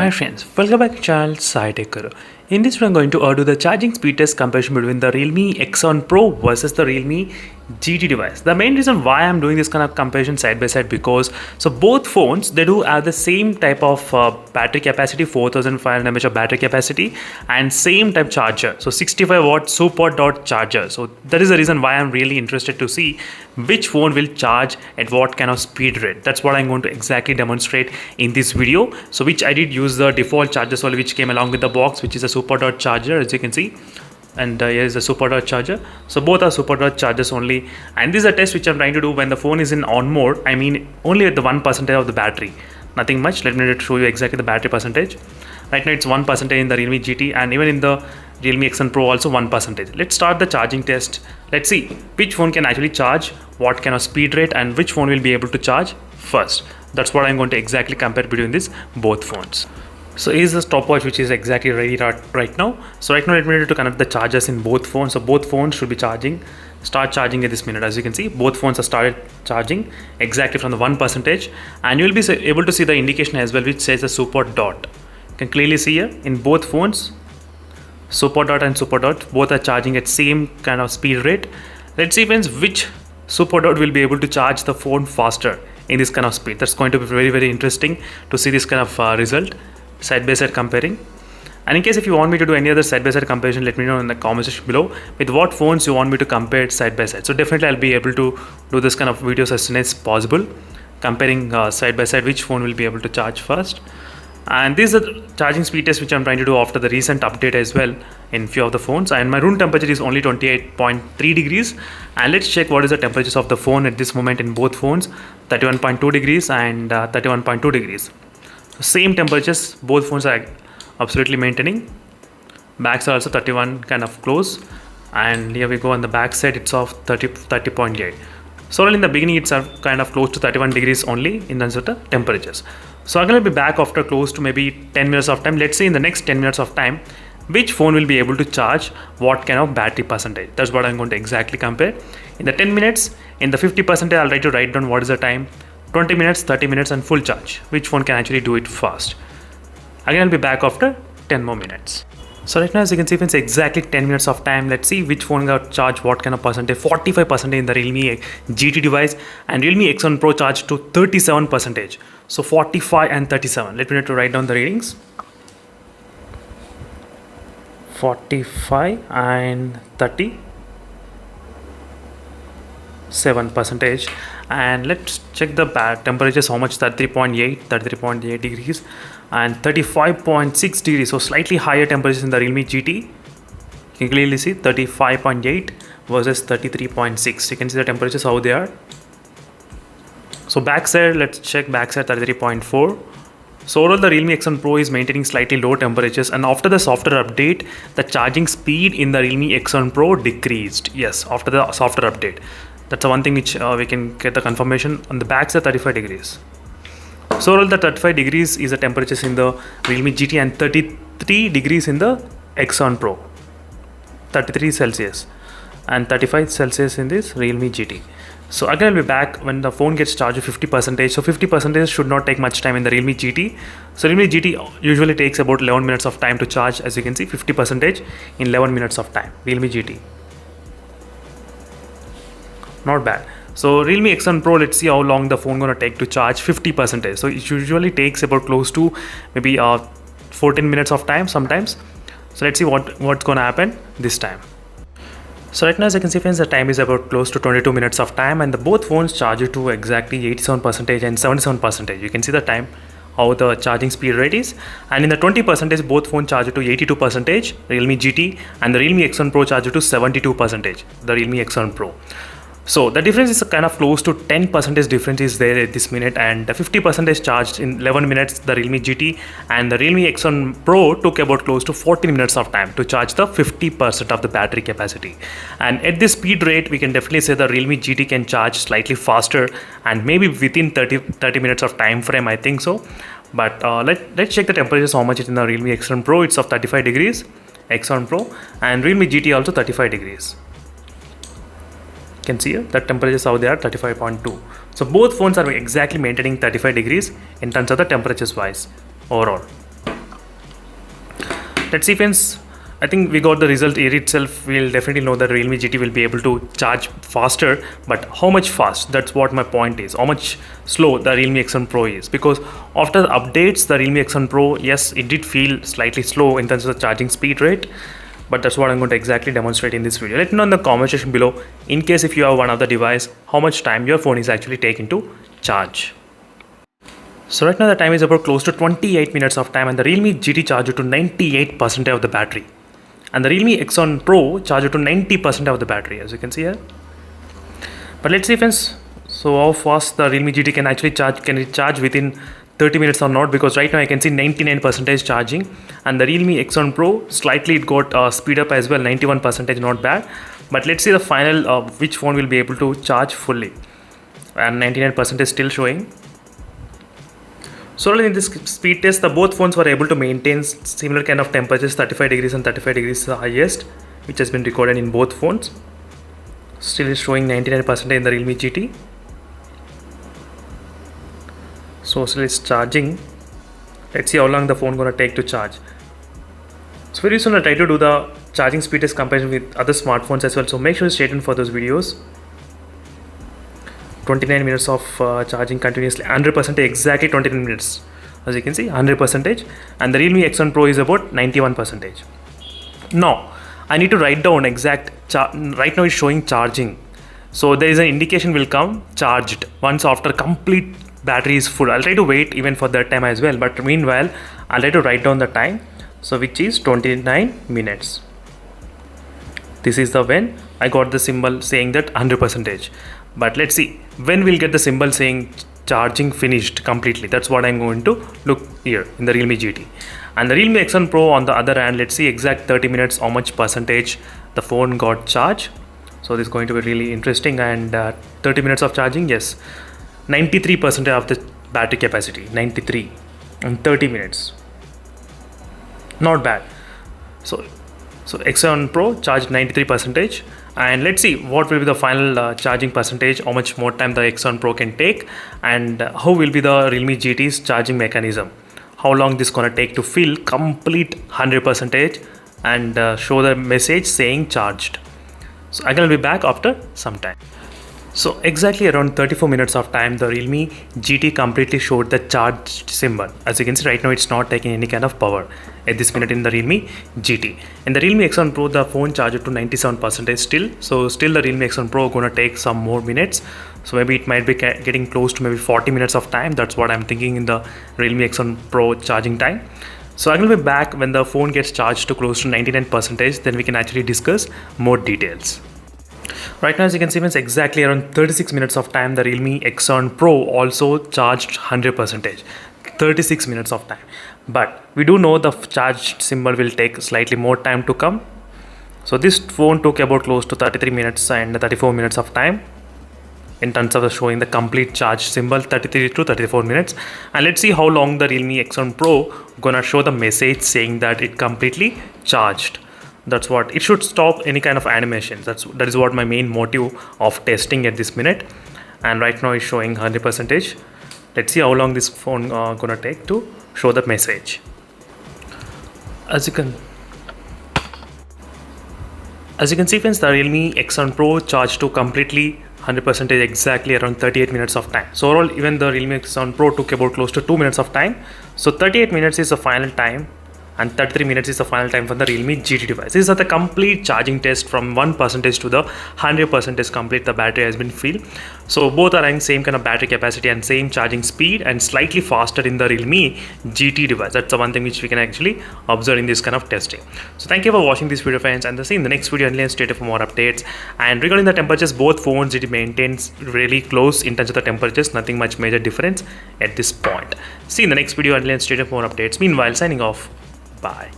Hi friends, welcome back to channel SciTech. In this video, I'm going to do the charging speed test comparison between the Realme X Pro versus the Realme GT device. The main reason why I'm doing this kind of comparison side by side because both phones, they do have the same type of battery capacity, 4500 mAh of battery capacity, and same type charger. So 65 watt super dot charger. So that is the reason why I'm really interested to see which phone will charge at what kind of speed rate. That's what I'm going to exactly demonstrate in this video. So which I did use the default charger solve which came along with the box, which is a super dot charger, as you can see, and here is a super dot charger. So both are super dot chargers only, and this is a test which I'm trying to do when the phone is in on mode. I mean only at the 1% of the battery, nothing much. Let me show you exactly the battery percentage. Right now it's 1% in the Realme GT, and even in the Realme X Pro also 1%. Let's start the charging test. Let's see which phone can actually charge, what kind of speed rate, and which phone will be able to charge first. That's what I'm going to exactly compare between these both phones. So here's the stopwatch which is exactly ready right now. So right now let me to connect the chargers in both phones. So both phones should be start charging at this minute. As you can see, both phones are started charging exactly from the 1%, and you will be able to see the indication as well which says the super dot. You can clearly see here in both phones, super dot and super dot both are charging at same kind of speed rate. Let's see friends which super dot will be able to charge the phone faster in this kind of speed. That's going to be very interesting to see this kind of result side by side comparing. And in case if you want me to do any other side by side comparison, let me know in the comment section below with what phones you want me to compare it side by side. So definitely I'll be able to do this kind of videos as soon as possible, comparing side by side which phone will be able to charge first. And this is the charging speed test which I'm trying to do after the recent update as well in few of the phones. And my room temperature is only 28.3 degrees. And let's check what is the temperatures of the phone at this moment in both phones, 31.2 degrees and 31.2 degrees. So same temperatures, both phones are absolutely maintaining. Backs are also 31 kind of close. And here we go on the back side, it's of 30.8. So in the beginning it's kind of close to 31 degrees only in terms of the temperatures. So I'm going to be back after close to maybe 10 minutes of time. Let's say in the next 10 minutes of time, which phone will be able to charge what kind of battery percentage. That's what I'm going to exactly compare. In the 10 minutes, in the 50%, I'll try to write down what is the time, 20 minutes, 30 minutes and full charge. Which phone can actually do it fast. Again, I'll be back after 10 more minutes. So right now, as you can see, it's exactly 10 minutes of time. Let's see which phone got charged what kind of percentage. 45% in the Realme GT device, and Realme X Pro charged to 37%. So 45 and 37. Let me need to write down the readings. 45 and 37%. And let's check the temperatures, how much, 33.8 degrees and 35.6 degrees. So slightly higher temperatures in the Realme GT. You can clearly see 35.8 versus 33.6. You can see the temperatures how they are. So backside, let's check backside, 33.4. So overall the Realme X Pro is maintaining slightly low temperatures, and after the software update, the charging speed in the Realme X Pro decreased. Yes, after the software update. That's the one thing which we can get the confirmation. On the backside, 35 degrees. So overall the 35 degrees is the temperatures in the Realme GT and 33 degrees in the X Pro. 33 Celsius and 35 Celsius in this Realme GT. So again, I'll be back when the phone gets charged to 50%. So 50% should not take much time in the Realme GT. So Realme GT usually takes about 11 minutes of time to charge. As you can see, 50% in 11 minutes of time. Realme GT. Not bad. So Realme X Pro, let's see how long the phone gonna take to charge 50%. So it usually takes about close to maybe 14 minutes of time sometimes. So let's see what's gonna happen this time. So right now, as you can see friends, the time is about close to 22 minutes of time, and the both phones charge it to exactly 87% and 77%. You can see the time, how the charging speed rate is, and in the 20% both phones charge it to 82%, Realme GT, and the Realme X Pro charge it to 72%, the Realme X Pro. So the difference is kind of close to 10% difference is there at this minute, and the 50% charged in 11 minutes the Realme GT, and the Realme X Pro took about close to 14 minutes of time to charge the 50% of the battery capacity. And at this speed rate, we can definitely say the Realme GT can charge slightly faster and maybe within 30 minutes of time frame, I think so. But let's check the temperatures, how much it is in the Realme X Pro. It's of 35 degrees, X Pro, and Realme GT also 35 degrees. Can see here that temperatures how they are, 35.2. So both phones are exactly maintaining 35 degrees in terms of the temperatures wise overall. Let's see friends, I think we got the result here itself. We'll definitely know that Realme GT will be able to charge faster, but how much fast? That's what my point is. How much slow the Realme X1 Pro is, because after the updates, the Realme X1 Pro, yes, it did feel slightly slow in terms of the charging speed rate, but that's what I'm going to exactly demonstrate in this video. Let me know in the comment section below, in case if you have one of the device, how much time your phone is actually taking to charge. So right now the time is about close to 28 minutes of time, and the Realme GT charger to 98% of the battery, and the Realme X1 Pro charger to 90% of the battery, as you can see here. But let's see friends, so how fast the Realme GT can actually charge. Can it charge within 30 minutes or not? Because right now I can see 99% charging, and the Realme X1 Pro slightly it got speed up as well, 91%, not bad. But let's see the final which phone will be able to charge fully, and 99% is still showing. So in this speed test, the both phones were able to maintain similar kind of temperatures, 35 degrees and 35 degrees is the highest, which has been recorded in both phones. Still is showing 99% in the Realme GT. So still is charging. Let's see how long the phone gonna take to charge. So very soon I'll try to do the charging speed test comparison with other smartphones as well. So make sure you stay tuned for those videos. 29 minutes of charging continuously, 100%, exactly 29 minutes, as you can see, 100%, and the Realme X1 Pro is about 91%. Now I need to write down exact right now it's showing charging, so there is an indication will come charged once after complete battery is full. I'll try to wait even for that time as well, but meanwhile I'll try to write down the time, so which is 29 minutes. This is the when I got the symbol saying that 100%. But let's see when we'll get the symbol saying charging finished completely. That's what I'm going to look here in the Realme GT. And the Realme X1 Pro on the other hand, let's see exact 30 minutes how much percentage the phone got charged. So this is going to be really interesting. And 30 minutes of charging, yes, 93% of the battery capacity, 93 in 30 minutes, not bad. So X1 Pro charged 93%, and let's see what will be the final charging percentage, how much more time the X1 Pro can take, and how will be the Realme GT's charging mechanism, how long this gonna take to fill complete 100% and show the message saying charged. So I'm gonna be back after some time. So exactly around 34 minutes of time, the Realme GT completely showed the charged symbol. As you can see right now, it's not taking any kind of power at this minute in the Realme GT. In the Realme X1 Pro, the phone charged to 97% still. So still the Realme X1 Pro gonna take some more minutes. So maybe it might be getting close to maybe 40 minutes of time. That's what I'm thinking in the Realme X1 Pro charging time. So I will be back when the phone gets charged to close to 99%. Then we can actually discuss more details. Right now, as you can see, it's exactly around 36 minutes of time, the Realme X1 Pro also charged 100%. 36 minutes of time. But we do know the charged symbol will take slightly more time to come. So this phone took about close to 33 minutes and 34 minutes of time in terms of showing the complete charge symbol, 33 to 34 minutes. And let's see how long the Realme X1 Pro gonna show the message saying that it completely charged. That's what it should stop any kind of animations. That is what my main motive of testing at this minute. And right now it's showing 100%. Let's see how long this phone gonna take to show the message. As you can see friends, the Realme X1 Pro charged to completely 100% exactly around 38 minutes of time. So overall, even the Realme X1 Pro took about close to 2 minutes of time. So 38 minutes is the final time, and 33 minutes is the final time for the Realme GT device. This is the complete charging test from 1% to the 100% complete. The battery has been filled. So both are having same kind of battery capacity and same charging speed, and slightly faster in the Realme GT device. That's the one thing which we can actually observe in this kind of testing. So thank you for watching this video friends, and see you in the next video. And stay tuned for more updates. And regarding the temperatures, both phones it maintains really close in terms of the temperatures, nothing much major difference at this point. See you in the next video, and stay tuned for more updates. Meanwhile, signing off. Bye.